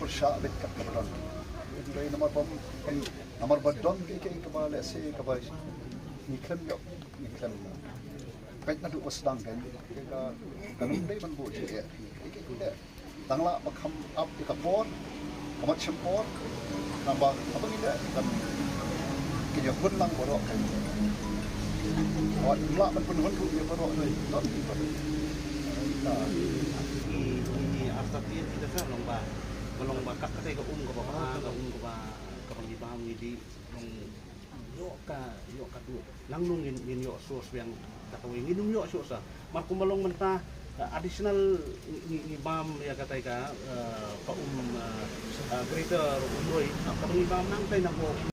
bersyak bet kat kabaran ini nomor bom nomor badon ke kebal se kabal niklan yok niklan pet na du wasdang kan ka kanum dai man bo je ke tangla makham up di kapor kamat sempor nambah apa ni kan kaya pun lang borok kan awak la man pun hondu dia borok dai non di arti kita kan lomba kak kata ke ke bapa ke pangibam di yo ka tu langlung in yo sos yang kata ingin yo sos marku malong mentah additional ni bam ya kata ka greater umroi ka pangibam nang tay nako